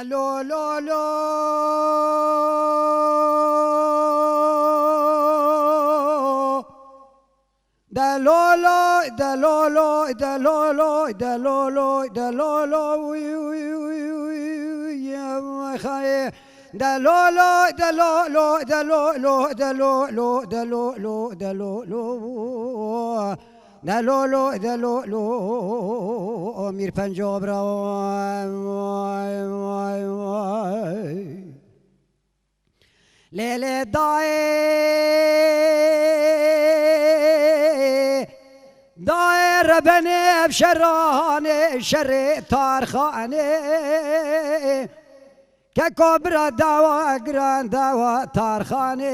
دلو لو لو دلو لو دلو لو دلو لو دلو لو دلو لو يا خاي دلو لو دلو لو دلو لو دلو لو دلو لو دلو لو دلو لو دلو لو میر پنجاب را لیل دای دایر بنی بشرانه شر تارخانه که کبر دوا گران دوا تارخانه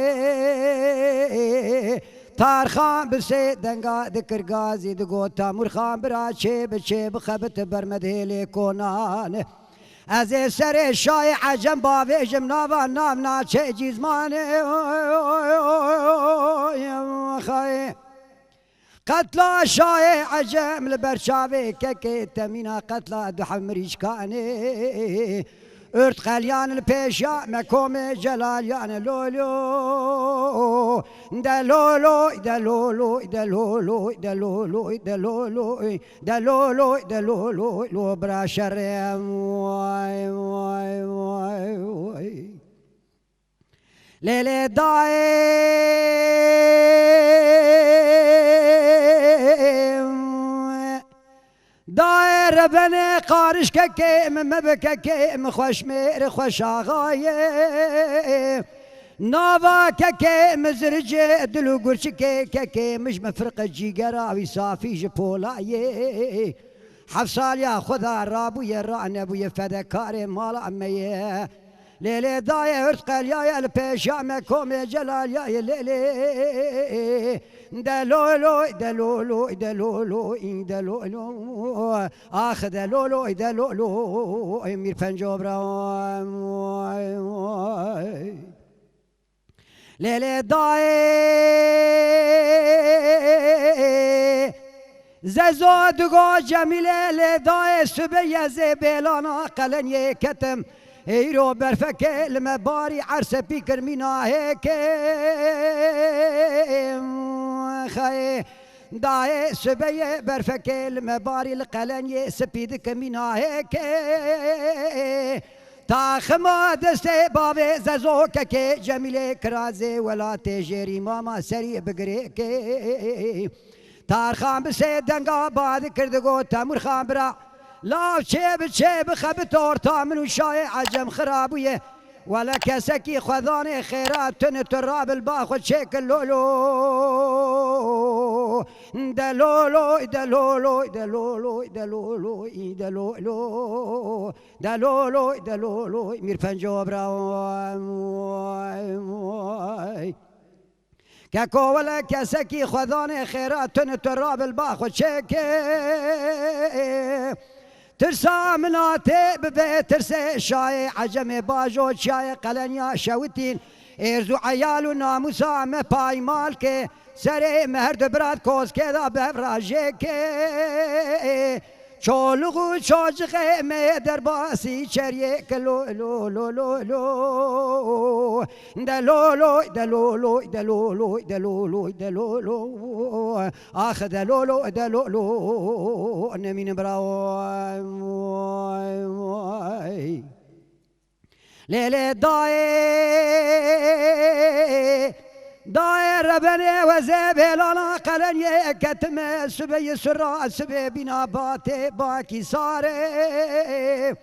تارخان بسه دنگا دکر گازی دگو تامور خان برا چه بچه بخبت برمده کنان از سر شای عجم باویجم ناوا نام ناچه جیزمانه خواهی قتلا شای عجم لبرشاوه که تمینا قتلا دو حمریش کانه ارت خلیان الپیشا مکوم جلالیان لولو دلولو دلولو دلولو دلولو دلولو دلولو دلولو لو برا شرم واي واي واي واي لیل دایر بنی قارش که مبکه که خوش میر خوش آغایه ناوا که مزرج دلو گرچ که مش مفرق جیگر آوی صافی جپولایه حفصال یا خدا رابوی رعنبوی فدکار مال امیه لیلی دای ارت قلیای الپیشام کوم جلالیای لیلی دلولو دلولو دلولو دلولو آخ دلولو دلولو میر پنجاب را لیلی دای ززو دگو جمیله لیدای سبیه زبیلانا قلن کتم ایرو برفکه المباری عرصه پیکر مینا هکه خای دای سبیه برفکه المباری القلن سپید کمینا هکه تا خما دسته بابه ززو که جمیله کرازه ولا تجری ماما سری بگره که تارخان بسه دنگا باد کردگو تامور خان برا لا چه بخبت ارتا منو شای عجم خرابویه ولا کسکی خذان خیرات تن تراب الباخو شکل لولو دلولو دلولو دلولو دلولو دلولو دلولو دلولو میر پنجاب را كاكو ولا كاسكي خذاني خيرات تراب الباخو شكي ترسى مناتي ببيت ترسى شاي عجمي باجو شاي قلنيا شوتين ارزو عيالو ناموسا ما باي مالكي سري مهرد براد كوز كذا بفراجيكي چولغو چاجغه می در باسی چریه کلو لو لو لو لو دلولو دلولو دلولو دلولو دلولو آخ دلولو دلولو نمین براوی لیل دایر بنی و زبیلانا قلن کتم سبی سرا سبی بینا باته باکی ساره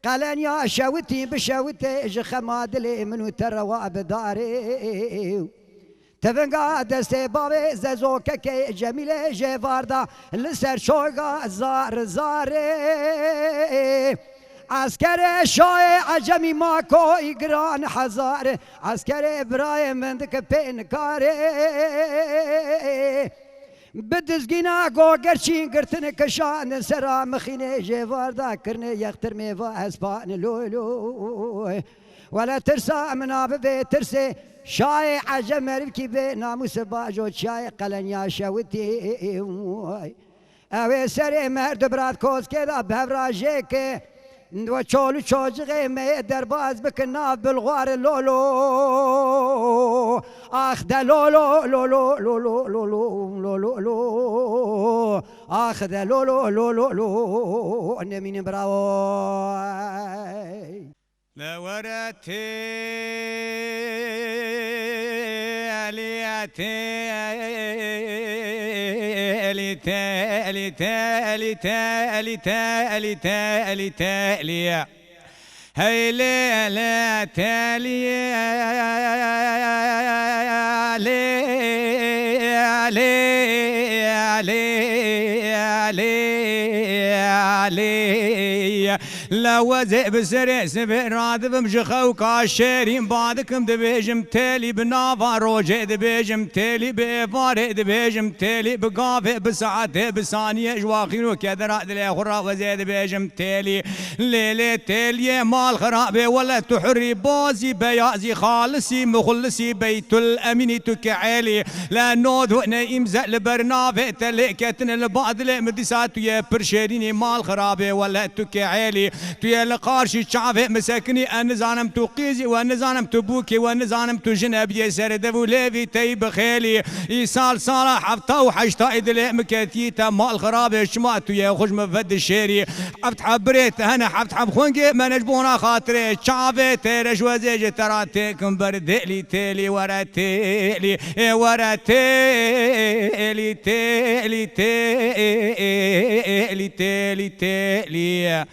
قلن یا شوتی بشوتی اج خمادلی منو تروا بداره تفنگا دسته بابه ززو که جمیل جواردا لسر شوگا زار زاره عسكر شاي عجمي ماكو إقران حزار عسكر إبراهيم مندك بين كاري بدزگینا گو گرچین گرتن کشان سرا مخینه جوار دا کرنه یختر میوا اسپان لولو ولا ترسى منا ببي ترسي شاي عجم مربكي بي ناموس باجو شاي قلنيا شوتي اوي سري مرد براد كوز كذا بهراجيك وشولو شوجغي ما درباز بك الناف بالغوار لولو اخذ لولو لولو لولو لولو لولو لولو اخذ لولو لولو لولو انا من براوي لا ورتي عليتي تالي تالي تالي تالي تالي تالي هاي لا تالي علي لا وزئ بسرع سبع راد بمجخه وكاشيرين بعدكم دبيجم تالي بنافا روجه دبيجم تالي بفارق دبيجم تالي بقافه بساعته بثانيه جواخين وكدرا دلي خرا وزيد بيجم تالي ليله تالي مال خرابه ولا تحري بازي بيازي خالصي مخلصي بيت الامين تكعالي لا نود ونايم زل برنافه تلكتن البعض لمدسات يا برشيريني مال خرابه ولا تكعالي توی لقارشی چاوه مسکنی انزانم تو قیزی و انزانم تو بوکی و انزانم تو جنبی سر دو لیوی تی بخیلی ای سال حفتا و حشتا ادلی مکتی تا مال خراب شما توی خوش مفد شیری حفت حبریت هنه حفت حب خونگی منجبونا خاطره چاوه تیرش وزیج ترا تیکم بردلی تیلی ورا تیلی ورا تیلی تیلی تیلی تیلی تیلی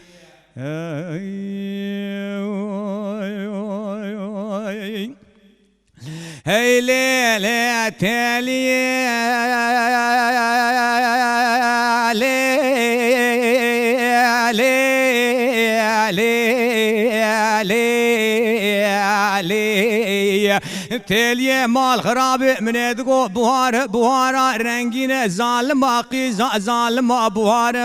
هاي ليلة تالي تالي مال خراب من دقو بوهارا رنگينه ظالم اقي ظالم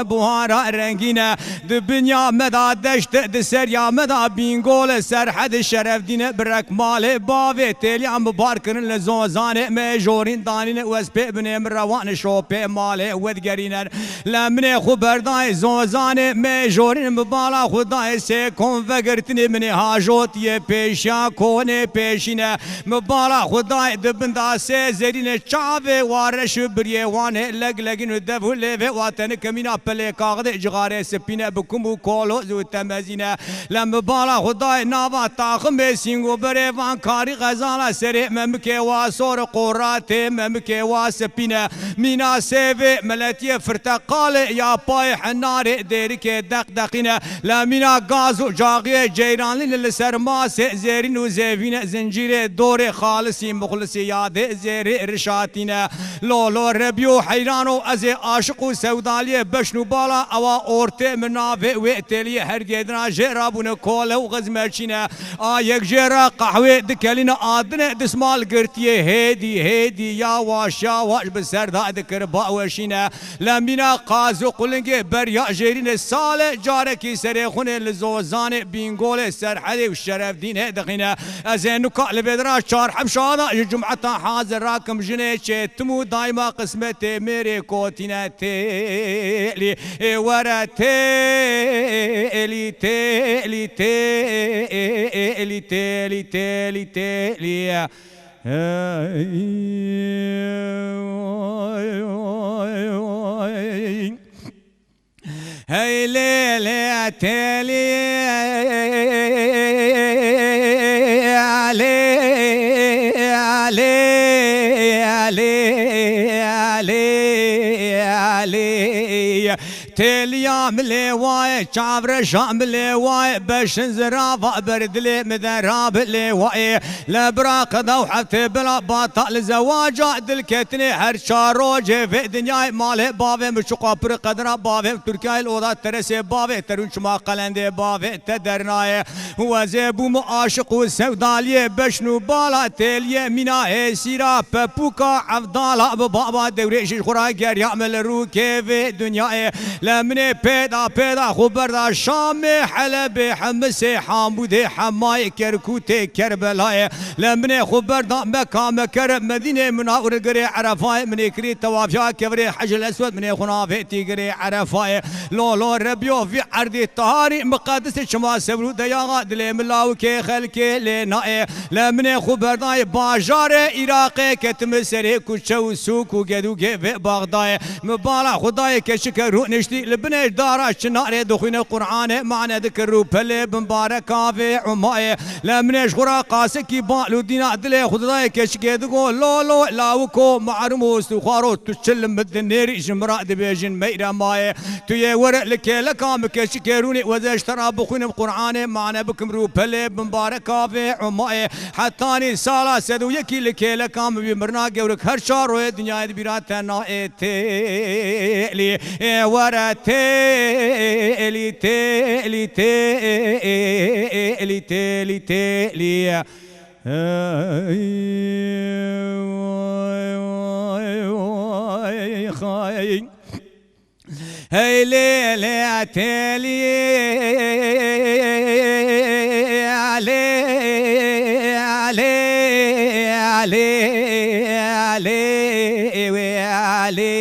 بوهارا رنگينه دبنيا مدا دشت دسريا مدا بينگول سرحد شرف دين برك مال باوي تالي عم باركن لزوزان مجورين دانين وسب بن مروان شوب مال ودگرين لمن خبرداي زوزان مجورين مبالا خداي سي كون فگرتني من حاجوت يه پیشا كون پیشينه مبالا خداي دبندا سي زرين چاوه وارش بريه وان لگلگين دبو لeve واتن كمينا پله کاغد جغاره سپينه بكم كولو زو تمزينه لم بالا خداي ناوا تاخم سينگو بره وان كاري غزالا سري ممكي واسور قرات ممكي واسپينه مينا سيف ملتيه فرتقال يا باي حنار ديرك دقدقينه لا مينا غازو جاغي جيران للسرماس زيرين وزيفين زنجير دور خالصي مخلصي ياد زير رشاتينه لولو ربيو حيرانو از عاشق سوداليه بشنو بالا اوا اورته منافع وتلي هرجدنا جرابون كوله وغزمرشينه يك جرا قهوه دكلينا ادنه دسمال قرتيه هيدي يا واش بسر ذكر باوشينه لمينا قازو قلنگه بريا جيرين سال جاركي سرخون لزوزان بينگول سرحد والشرف دين دقينه ازينو قال بدرا شار حمشاده جمعه حاضر راكم جنيه تمو دايما قسمت ميري كوتينه تيلي ورا تيلي تيلي تيلي تيلي تيلي تيلي هاي ليلة تالي تليا ملواي شعبر شام ملواي باش نزرافة بردلي مذراب لواي لبراق ضوحت بلا باطل زواجا دلكتني هرشا روجي في دنياي ماله بابي مشقا پر قدرا بابي تركيا الوضع ترسي بابي ترون شما قلندي بابي تدرناي وزيبو معاشق وسودالي بشنو بالا تليا منا سيرا ببوكا عفضالا ببابا دوريش خورا گر يعمل روكي في دنياي لمن پیدا خبر شام حلب حمص حامود حمای کرکوت کربلای لمن خبر مکه مکر مدینه منور گری عرفای من کری توافیا کبر حج الاسود من خنافتی گری عرفای لولو ربیو في عرض طهاري مقدس شما سبرو دياغا دل ملاو كي خلكي لنائي لمن خبر داي باجار عراقي كتم سري كوچو سوق وقدو في بغداد مبالا خداي كشكرو نشتي لبنش دارا شناري دخين القرآن معنا ذكرو بلي بمباركا في عمائي لمنش خرا قاسكي بالو دينا دل خداي كشكدو لولو لاوكو معرموس وخارو تشل مدنيري جمرا دبيجن ميرا ماي توي ورق لك لكام كشكروني وزاشترا بخون القرآن معنا بكمرو بلي بمباركا في عمائي حتاني سالا سدو يكي لك لكام بمرنا قورك هر شارو الدنيا بيراتنا تيلي ورا تيلي تيلي تيلي تيلي تيلي هاي ليلة تيلي علي علي علي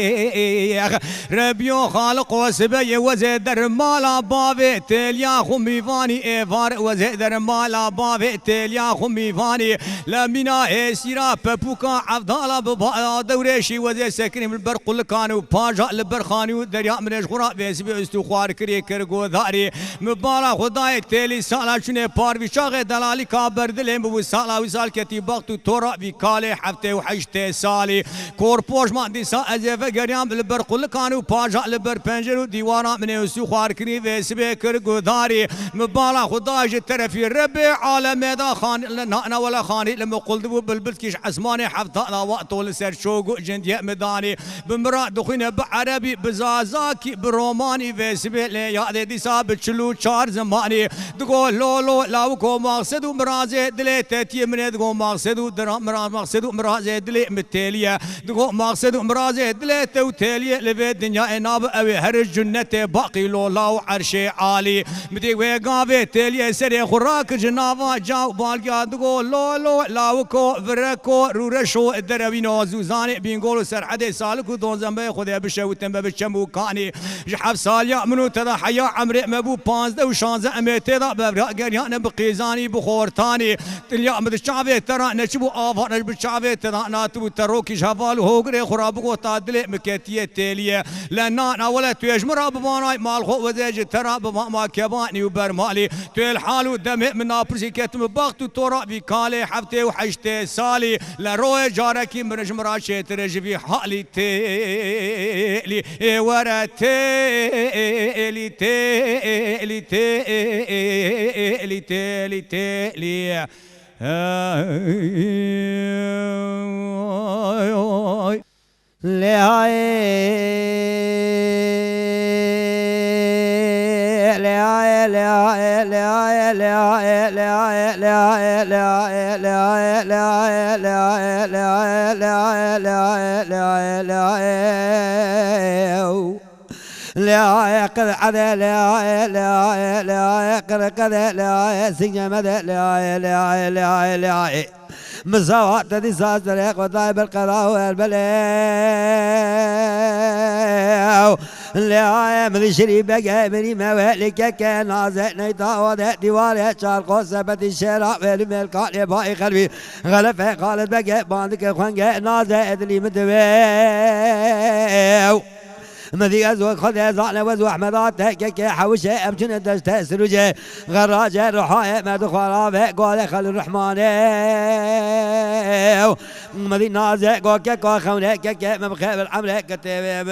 ربيو خالق وسبي وزدر مالا بابي تليا خميفاني ايفار وزدر مالا بابي تليا خميفاني لمنا اسيرا ببوكا عبدالا ببا دوريشي وزي سكري من برقل كانوا باجا البرخاني ودريا من اشغرا بيسبي استخوار كري كرغو ذاري مبالا خداي تلي سالا شنو بار بشاغ دلالي كابر دلم بو سالا وسال كتي بقت تورا بكالي حفته وحشته سالي كوربوش ما دي سا ازف غريام البرقل كانوا باجا لبر پنجرو دیوارا من اسو خوار کنی وسبه کرگو داری مبالا خداج طرفی رب عالم دا خان لنا ولا خاني لما قلت بالبلد كيش عسماني حفظ لا وقت لسر شوق جندي مداني بمرا دخين بعربي بزازاكي بروماني وسبه لي يا دي صاب تشلو چار زماني دغو لولو لاوكو مقصد مرازه دل تتي من دغو مقصد درا مقصد مرازه دل متليه دغو مقصد مرازه دل توتليه لبد الدنيا ناب أوي هر الجنة باقي لولا وعرش عالي مدي وقافي تلي سري خراك جنابا جاو بالقا دقو لولو لاوكو فركو رورشو الدروينو زوزاني بينقولو سرحدي سالكو دون زنبي خذي بشو تنبه بشمو كاني جحف ساليا منو تدا حيا عمري مبو بانزده وشانزه اميتي دا ببراء قريان بقيزاني بخورتاني تليا مد الشعبي ترى نشبو آفا نشبو الشعبي تدا ناتبو تروكي شفالو هوغري خرابقو تادلي مكتية تليه لأننا ولا تيجمر بماناي مال خو وزاج ترى بما كباني وبرمالي توي الحال ودم من نابرسي كتم بقت تورا بكالي حفتي وحشتي سالي لروي جاركي مرجمرا شترج في حالي تيلي ورا تيلي تيلي تيلي تيلي تيلي لا يقل عذا لا يقل كذا لا سجمد لا مزوات دي سازرق وطيب القضاء والبلاء لا من شريب مني موالك كان نازل نيتا وده ديوار شارق سبت الشارع في الملك باي قلبي غلف قالت بقى باندك خوانك نازل ادلي مدوي مذي أزوج خذ زعل وزو أحمد تك حوشة أمشن تستسرج غراج الرحاية ما دخل في قال خل الرحمن مذي نازع قوك خونك كك مبخير العمل كتب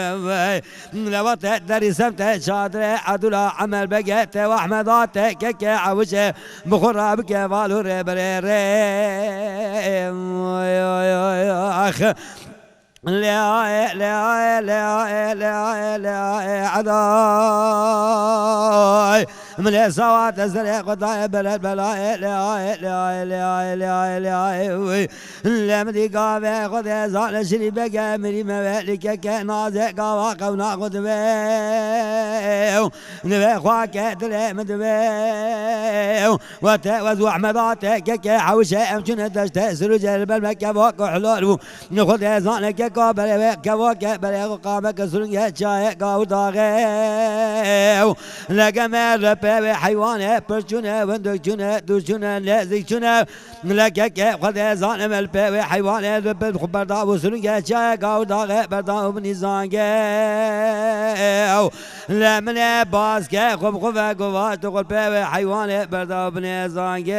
لو تقدر سمت شاطر عدل عمل بقيت وأحمد تك حوشة بخرا بك فالو ربرير أخ لا لا لا لا لا عذاب من سوات الزرق قطاع بلد بلاي لا لمدي قابع خذ زال شري بقى مري مالك كنازع قوا قونا خذ بيو نبي خواك تلم دبيو وتوزع احمداتك كحوشه امشن تستأسر جلب المكة فوق حلول نخذ زانك قابل كواك بلغ قامك سرنجة شاي قاو داغيو لقمر ربي حيوانه برشونه وندقشونه دوشونه لازيشونه لك خذ زانم البي حيوانه ربي خبردا وسرنجة شاي قاو داغي بردا بني زانجيو لمن باسك خب خفا قوات تقول بي حيوانه بردا بني زانجيو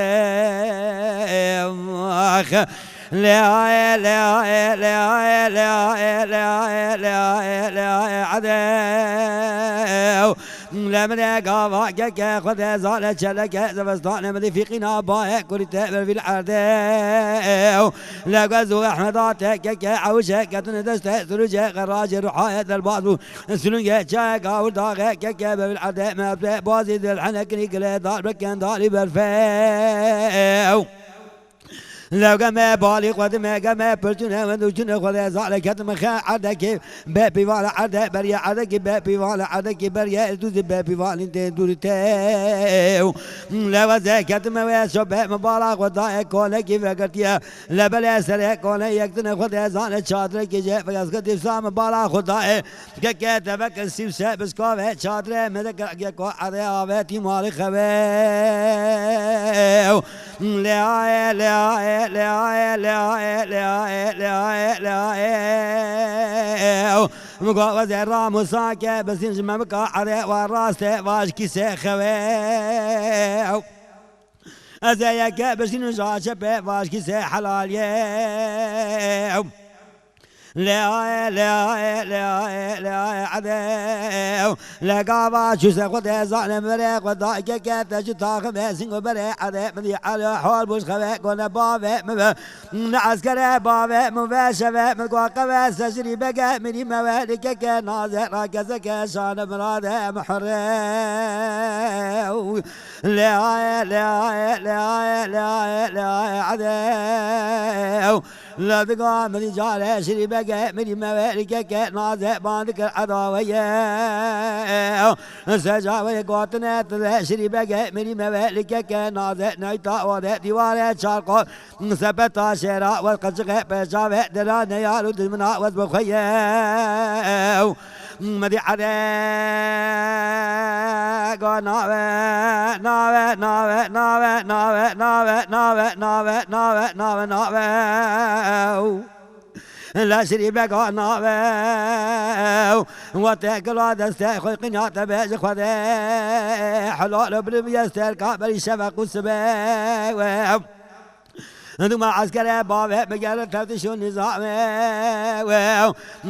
لا لا لا لا لا لا لا عدو لمن قافك خذ زال شلك زبستان مدي في قنا بايك كل تقبل في العدو لقزو احمداتك عوشك تندست سرج غراج رحاية البعض سنوية شاك او داغك بالعدو ما بازي الحنك نقل دار بكن داري بالفاو لو قام بالغ ودم قام برجنا ودوجنا خذ زعل كتم خا عدك بابي ولا عدك بريا عدك بابي ولا عدك بريا دوز بابي ولا انت دورته لو كتم وشب مبالغ وضاع كونك فكرتيا لا بلا سر كون يكتن خذ زعل شاطر كي جاء فقد سام مبالغ خداء كتبك السيف بس كو شاطر مدك كو عذابتي مال خبا لا لا لا لا لا لا مقاوز الرام ساكه بس نجم مقاعد وراسه واش كيسه خوي ازيك بس نجا شبه واش كيسه حلال يوم لا لا لا لا عدو لا قابا شو سقط زعل مريق وضايق كتج طاخ ماسين وبري عدو مدي على حول بوش خوي كون بابا عسكر بابا مباشفه مقاقبه سجري بقى مني موالك كنازع راكزك شان مراد محر لا لا لا لا لا عدو لا تقام من جال شري بقى من موالك نازع باندك العداوية سجاوي قوتنا شري بقى من موالك نازع نايتا وذا ديوار شارقو سبتا شراء والقشق بشاوة دران يالو دمنا وزبخية مدي عدا قو ناوة ناوة ناوة ناوة ناوة ناوة ناوة ناوة ناوة ناوة ناوة لا شري بقى ناوة وتاكل هذا استاخذ قناة باج خذ حلال بلبيستر كابري شبك والسباوة ثم عسكر بابا مقال تفتش النظام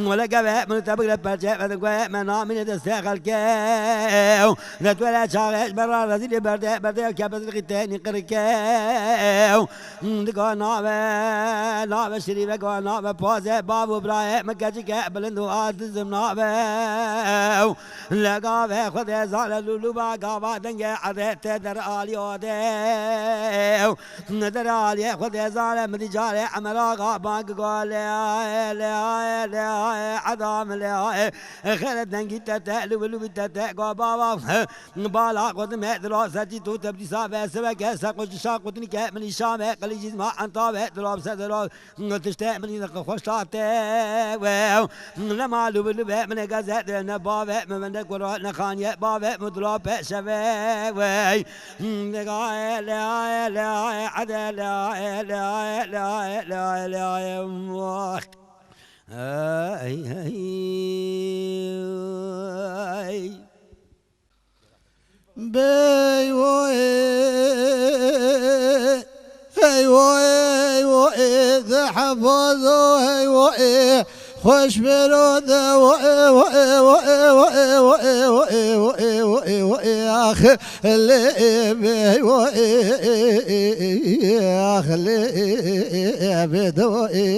ولا قبا من تبغى برجع فتقوى منامين تستاخل كاو نتولى شاغش برا رزيل برد كابت الختان قركاو دقا نابا شريبك ونابا بوزة بابو براي مكاجك بلندو آتزم نابا لقابا خذ زال لولوبا قابا دنجا عدت در آليو ديو ندر آلي خذ زال مرجال عملا غابانك قال لا لا لا عدام لا خلت دنجي تتألو ولو تتأقى بابا بالا قد مهدرا سجي تو تبدي سابع سبك ساقوش شاقوتني كامل الشام قليجيز ما عن طابع دراب سدرا تشتاق مني خوشتاته لما لو بلو من غزات نبابا من قرا نخانيه بابا مدراب شباب لا لا لا عدا لا لا لا لا لا يا الله هاي بي وي هاي وي وي ذا حفظوا هاي وي خوش برود وي وي وي وي وي وي وي وي وي اخ اللي بي وي اخ اللي بدوي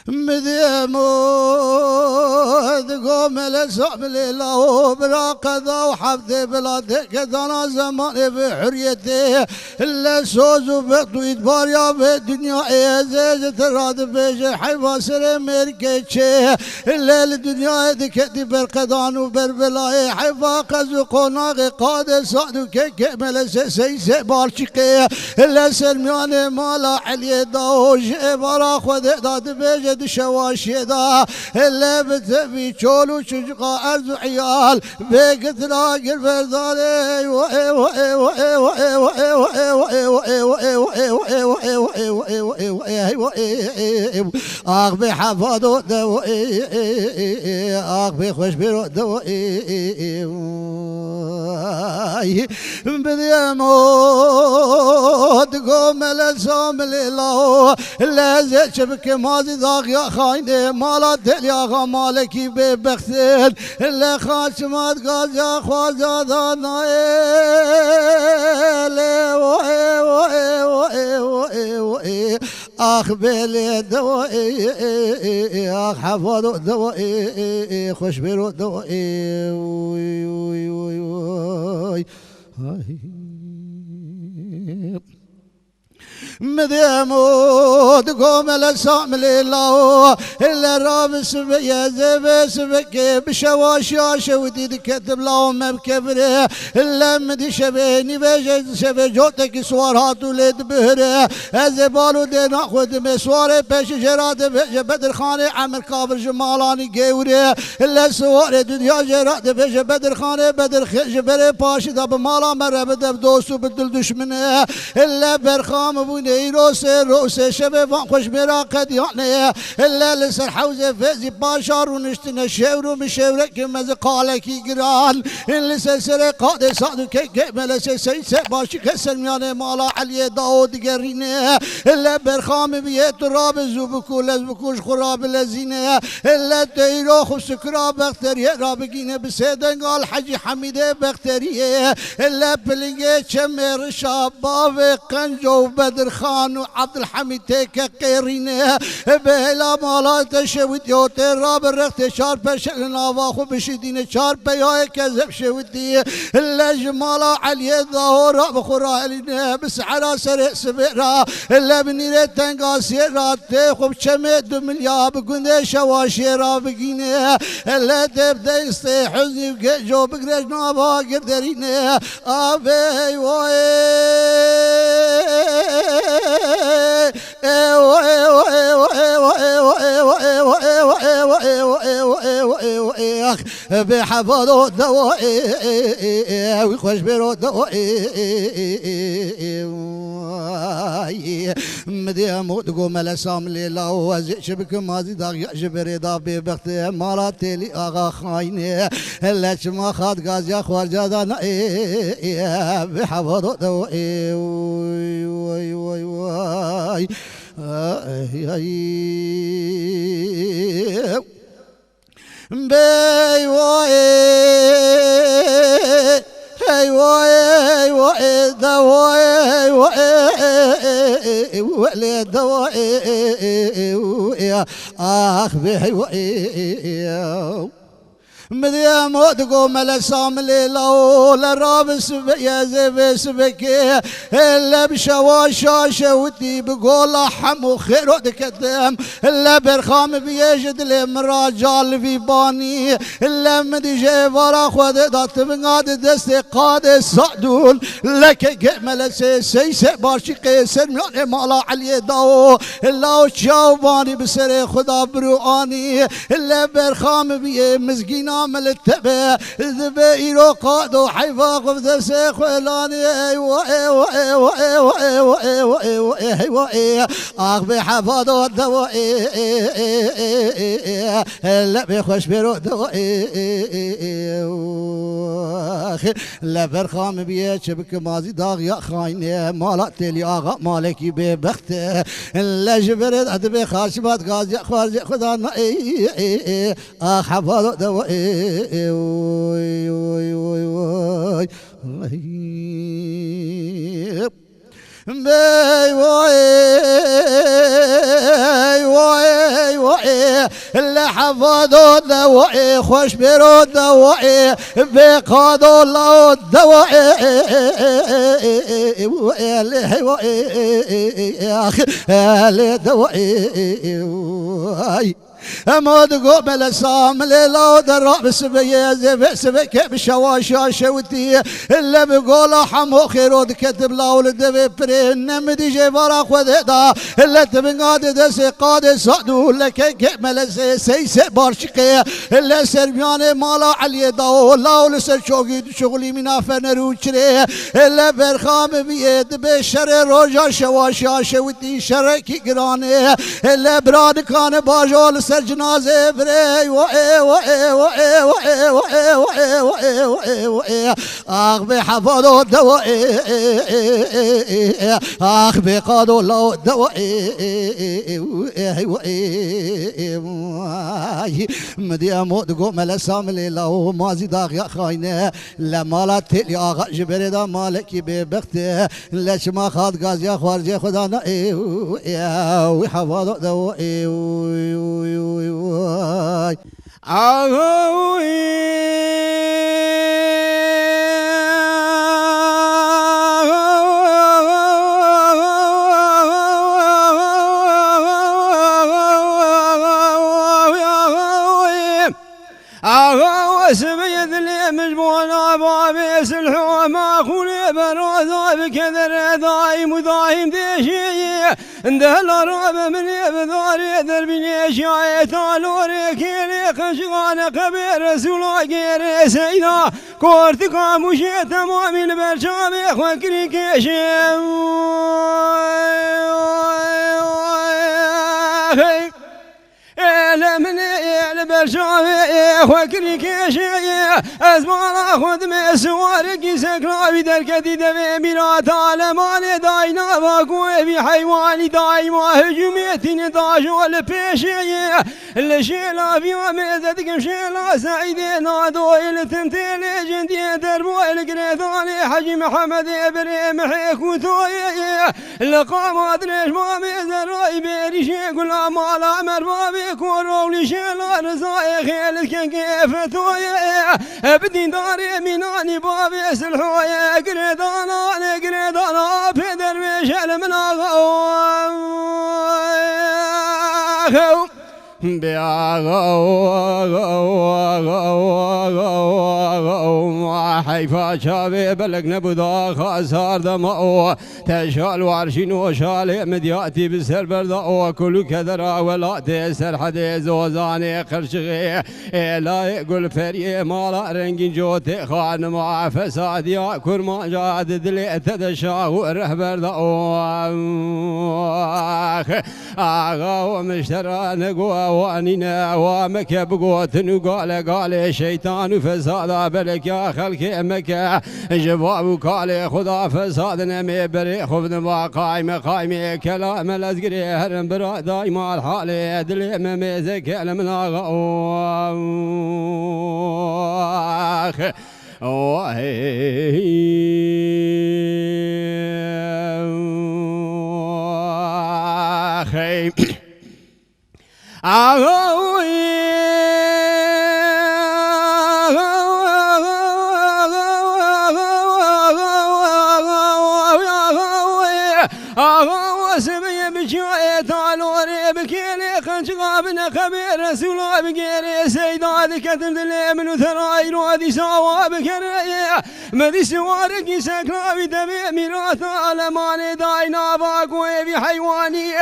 مذيمود قوم لسعب لله بلا قضاء وحفظ بلادك كذا زمان بحريته إلا سوز وبقضو يدبار يا بالدنيا إيزيز تراد بيج حيفا سر مركتشه إلا الدنيا ذكتي بالقضان وبالبلاي حيفا قزو قناغ قاد صعدو كيك ملس سيسي بالشقي إلا سرميان مالا علي داوش إبارا خود داد بيج دشواشي دا اللي بتبي تشولو شجقا أرزو عيال بيقتلا قلب الظالي آخ بحفظو دوئي آخ بخوش برو دوئي بديموت قوم للسام لله لازل شبك مازي ضاق يا خايني مالا دل يا غمالكي ببختين اللي خاشمات قال يا خواجة دانايل آخ بيلي دوائي آخ حفظو دوائي خوش بيرو دوائي مذيمود قوم لسام لله إلا الراب سبيا زبي سبكي بشواشا شودي كتب لهم بكبره إلا مدي شبيني بيجي شبي جوتك سوارات ولد بهره أزبالو دي ناخد مسواري بيش جراد بيجي بدر خاني عمر كابر جمالاني قيوري إلا سواري دنيا جراد بيجي بدر خاني بدر جبري باشي داب مالا مره بدب دوستو بدل دشمنه إلا برخام بوني روسي شباب خوش برا قد يعني إلا لسر حوزة فيزي باشار ونشتنا شاورو مشاورك مزي قالك يقران اللي سلسلة قادة صادو كي ملسي سيسي باشي كسر مياني مالا علي داود قريني إلا برخام بيت راب زوبكو لزبكوش خراب لزيني إلا تيرو خو سكرا بخترية رابقين بسيدن قال حجي حميدة بخترية إلا بلنجي شمير شاباب قنجو بدر خان وعبد الحميد تيكا قيرينه بهلا مالا تشوت يوتي راب الرخت شار بشغلنا واخو بشدين شار بياي كذب شوتي الا جمالا علي الظهور راب خرالينه بسعرا سرق سبيرا الا بنيرة تنقاسي راتي خب شميد مليا بقنده شواشي رابقينه الا تبدا يستي حزني بقجو بقرج نابا قدرينه ابي واي بحفظو دوائي ويخوش برو دوائي مديمو تقوم لسام لله وزي شبك مازي داغ يعجبري دابي بختي مالاتي لي اغا خايني ليش ما خاد غاز يا خوارجا دانائي بحفظو دوائي بي واي هاي واي واي دواي واي ولي دواي اخ بي واي مذيمو تقوم لسام ليلو للراب سبيا زبي سبكي إلا بشواشا شوتي بقول حمو خيرو تكتم إلا برخام بيجد لمراجال في باني إلا مدي جيبارا خود دات بنقاد دستي قاد سعدول لك قمل سيسي باشي قيسر مياني مالا علي داو إلا وشاو باني بسري خدا برواني إلا برخام بيه مزقينا عمل التبع ذبيرو قادو حيفا قفز سيخ ولاني ايوه ايوه ايوه ايوه ايوه ايوه ايوه ايوه اخ بحفظو الدوائي لا بيخوش بيرو دوائي لا برخام بيت شبك مازي داغ يا خايني مالات لي اغا مالكي ببخت لا جبرت ادبي خاشبات غاز يا خوارج خدا اخ حفظو دوائي بي واي واي وعي اللي حفظوا الدواعي خوش برو الدواعي بقادوا الله الدواعي اللي وعي اللي دواعي ما تقوم الاسام ليلة ودرب سبيه زي سبك بشواشا شوتي اللي بقول حمو خيرود كتب لا ولد ببرين مدي جبارا خذدا اللي تبقاد دسي قاد صعدو لك كمل سي بارشقي اللي سربيان مالا علي داو لا ولسر شوقي شغلي من افن روچري اللي برخام بيد بشر روجا شواشا شوتي شركي قراني اللي براد كان باجول سر جنازه بري وعي وعي وعي وعي وعي وعي وعي وعي وعي اخ بحفظوا الدواعي اخ بقادوا له الدواعي وعي مدي اموت قوم الاسام ليله ما زيداغ يا خاينه لما لا تلي اغا جبردا مالك ببخته ليش ما خاض غاز يا خارج خدا وحفظوا الدواعي سبيد اللي مجبونا بابي سلحوا ما خولي بروزا بكذر دايم ودايم ديشي اندهل راب من يبذاري دربي شاي تالوري كيلي خشغان قبير رسول غير سيدا كورتكا مشي تمام البرشامي خوكري كيشي من البرشامي خوكري كيشي ازمان خذ من سوارك سكرا بدركتي دمي ميرات على مالي داينا باقوي بحيواني دايما هجوميتي داجو البيشي الشيلا في ميزتكم شيلا سعيدي نادو التمثيل جندي دربو القريثاني حجي محمد ابراهيم حيكو توي لقام ادريش ما ميزر بيريشي كل مال امر بابي كورولي شيلا رزاي خيل كيف توي بدي داري ميناني بابي سلحوي قريدانا بيدر بيشل من اغاو حيفا شابي بلق نبدا خاسار دماء تشال وعرشين وشالي مدياتي بسر بردا كل كذرا ولا تسر حديث وزاني خرشغي لا يقول فري مالا رنجين جوتي خان مع فساد يا كرما جاد دلي تدشا ورهبر دا آغا ومشترى نقوى وانينا ومكب قوتن قال شيطان فساد بلك يا خلق مكة جواب قال خدا فساد نمي بري خبن ما قايم كلام الازقري هرم برا دايما الحالي دلي مميزك من آخ خنشقابنا خبير رسول بقير سيداد كتب دلي من ثراي رودي سوا بكريه مدي سوارك سكرا بدمي ميراث على ماني داينا باقوي بحيواني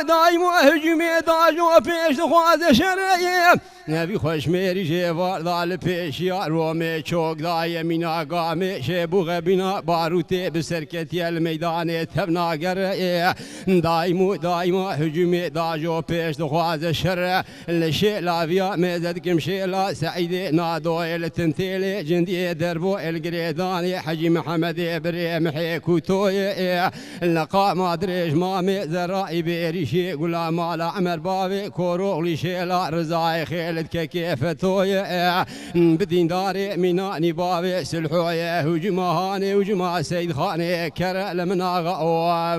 دايم هجمي داجو بيش دخواز شريه نبي خوش ميري جوار دال پیش یا رومي چوک دای مینا قامي شبو غبنا باروتي بسركتي الميدان تبنا قرئ دايمو هجومي داجو پیش دخواز شر لشي لافيا ميزدكم شيلا سعيد نادو التنتيل جندي دربو القريداني حجي محمد ابراهيم حيكو توي لقا ما ادريش ما مزرائي بيريشي قلا مال عمر بابي كورو لشيلا رزاي خيل كيف توي بدين داري ميناني بابي سلحوي هجمهاني وجما سيد خاني كرل من اغا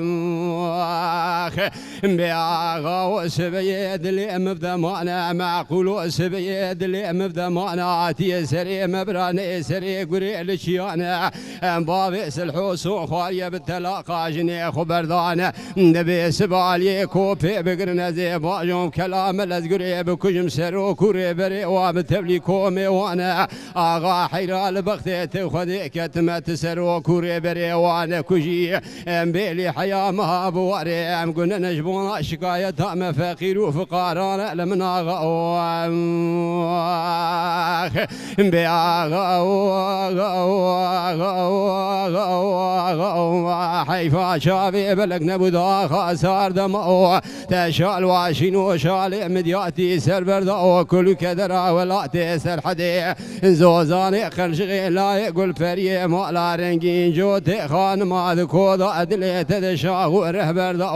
بياغا سبيد اللي مبدا معنا معقول سبيد اللي مبدا معنا عاتي سري مبراني سري قري لشيانا بابي سلحوس وخالية بالتلاقى جني خبردان نبي سبالي كوبي بقرنا زي باجوم كلام الازقري بكجم سرو كوري بري وبتبلي كومي وانا اغا حيرال بختي تخذي كتمة سرو كوري بري وانا كجي بيلي حيا ما بواري قلنا نجبونا شكاية ما فقير وفقرانا لمن اغا حيفا شافي بلقنا بدا صار دمو تشال واشين وشال مدياتي سر بردا كل كدرا ولا تسر حدي زوزاني خلشغي لا يقول فريه ما لا رنجين جوتي خان ما ذكوض ادلي تدشاغ ورهبردا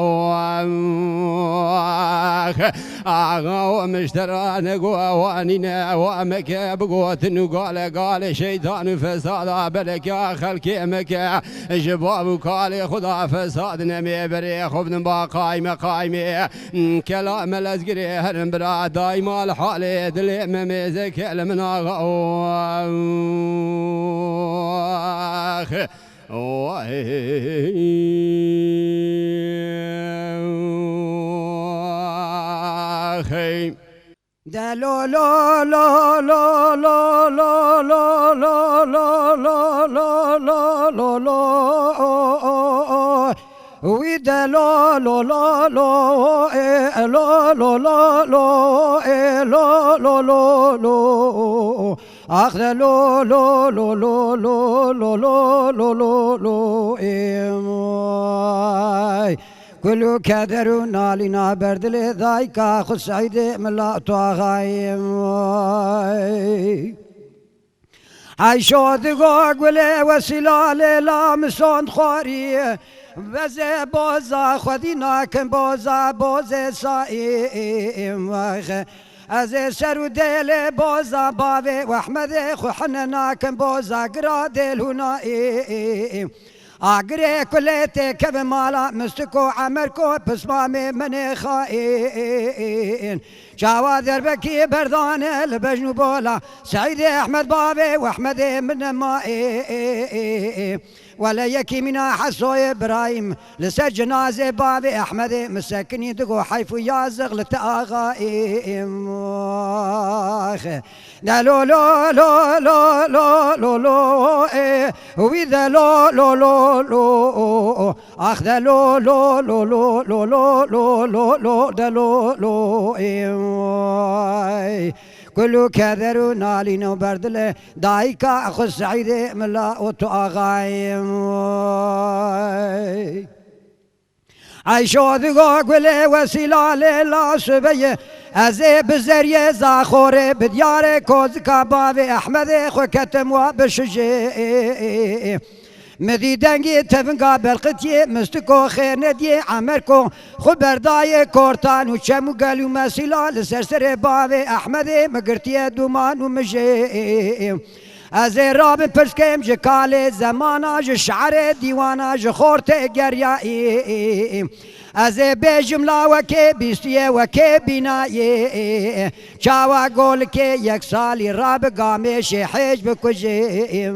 اغا مشترى نقوى وانينا ومكاب قوت نقال قال شيطان فساد بلك يا خلقي مكا جباب قال خدا فساد نمي بري خبن باقايمه قايمه كلام الازقري هرم برا دايما الحالي دلي مميزك المناغ دا لو لو لو لو لو لو لو لو لو لو لو لو ويدا لو لو لو لو لو لو لو لو لو لو اخذ لو لو لو لو لو لو لو لو لو كل كدرنا لنا بردل ذايكا خد سعيد ملا طاغايم عيشود قوله وسلالة لامسون خوري وزه بوزا خدينا كن بوزا بوزه سائم از سرو دل بوزا باوي واحمد خوحنا كن بوزا قرا دل هنا آگره کلیت کب مالا مستکو عمرکو پسمام من خائن جواد دربکی بردانه لبجنو بولا سعید احمد بابي واحمد من مائي ولا يكي منا حسو ابراهيم لسر جنازه بابي احمد مسكني دقو حيفو يازغ لتاغائم لو لو لو لو لو لو لو وإذا لو لو لو لو أخذ لو لو لو لو لو لو لو لو لو لو لو كل كذر نالين وبردله دايكا أخو سعيد ملا وتو أغايم عيشو ذقو قولي وسيلة لا سبيه ازي بزريه زاخوري بديار كوزكا بابي احمد خو كتم وبشجي مدي دنگي تفنقا بالقتي مستكو خير ندي عمركو خبرداي كورتان وشمو قالوا مسيلا لسرسر بابي احمد مقرتي دومان ومجي ازي رابن پرسكم جكالي زمانا جشعر ديوانا جخورت گريائي ازي بجملا وكي بيستيه وكي بنائي چاوا قول كي يك سالي راب قامش حج بكجي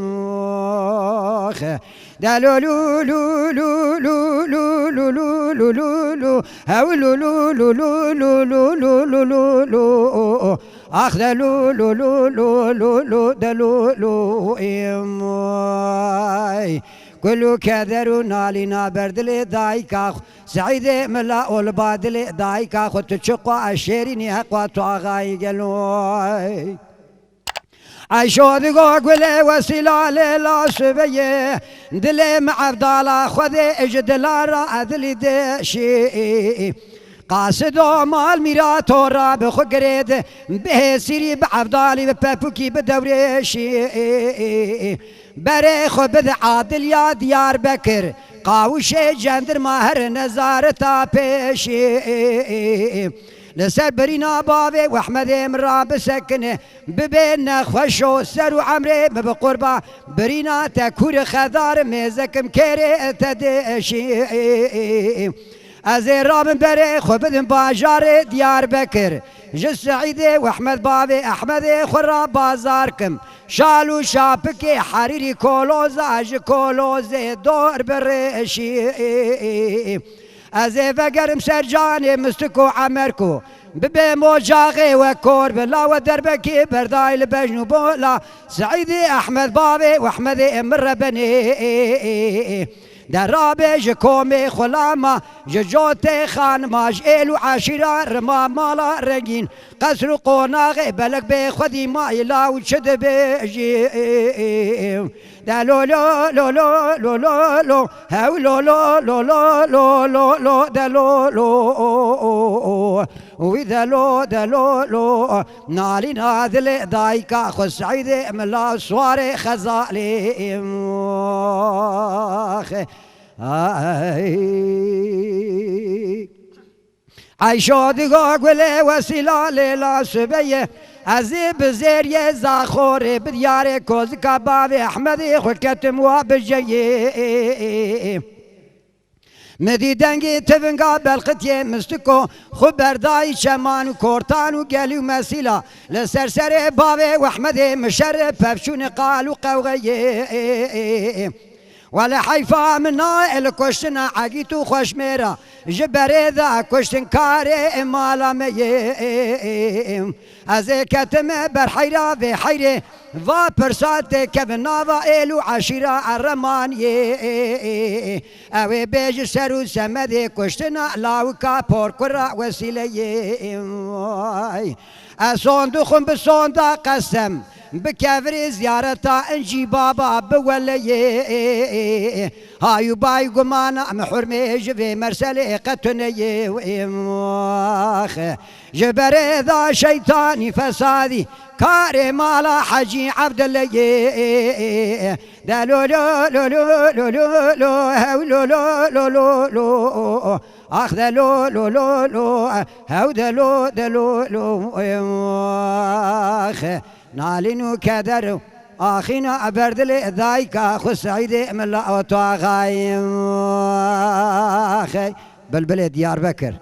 دالو لو لو لو لو لو لو لو لو لو هاو لو لو لو لو لو لو لو لو لو اخذ لو لو لو لو لو لو دلو لو امي كل كذر نالنا بردل دايكا سعيد ملا والبادل دايكا خد تشقوا الشيرين اقوى طاغاي قالوا عيشو ذقو قولي وسيلة لا سبيه دلي مع فضالة خذي اجدلا رأذلي دشي قاصدو مال ميراتو راب خقريد به سيري بعفضالي ببابوكي بدوريشي بريخو بذ عادل يا ديار بكر قاوشي جندر ماهر نزارتا بيشي لسر برينا بابي واحمد مراب سكنه ببينا خوشو سرو عمري بقربا برينا تكور خضار ميزكم كيري تدشي ازيرا من بري خبدن باجار ديار بكر جس سعيدي واحمد بابي احمد خرا بازاركم شالو شابكي حريري كولوزا اج كولوزي دور بريشي ازي فقرم سرجاني مستكو عمركو ببي موجاغي وكور بلا ودربكي برداي لبجنو بولا سعيدي احمد بابي واحمد امر بني درابي جكومي خلاما جوتي خان ماج إلو عشيرة رما مالا رنجين قصر قوناغي بلك بي خدي ما إلا وشد بيجي دا لو لو لو لو لو لو لو هاو لو لو لو لو لو لو لو دا لو لو وإذا لو دا لو لو نالي ناذل دايكا خس عيدي ملا صواري خزالي عيشو دقاق ولا وسيلة ليلة سبية عزيب زيرية زاخوري بدياري كوزكا بابي أحمدي خلكتم وابجي مدي دنگي تفنقا بالقتية مستكو خبر داي شمان وكورتان وقالي ومسيلة لسرسري بابي وأحمدي مشرف فبشون قالوا قوغي ولا حيفا منا الكشتنا عقيتو خوشميرا جبري ذا كشتن كاري مالا ميم ازي كتم برحيرا في حيري فا برسات كبنافا الو عشيرا الرمان اوي بيج سرو سمدي كشتنا لاوكا بوركرا وسيلي صندوق بصندا قسم بكافري زيارتا انجي بابا بولي هايو باي قمانا محرمي جبي مرسلي قتني وإماخ جبري ذا شيطاني فسادي كاري مالا حجي عبد الله دا لو لو لو لو لو لو لو لو لو لو لو اخذ لو لو لو لو هودا لو دلو لو اخ نالينو كدر اخينا ابردلي ذايكا خو سعيدي من لا وتواغايم اخي بلبلي ديار بكر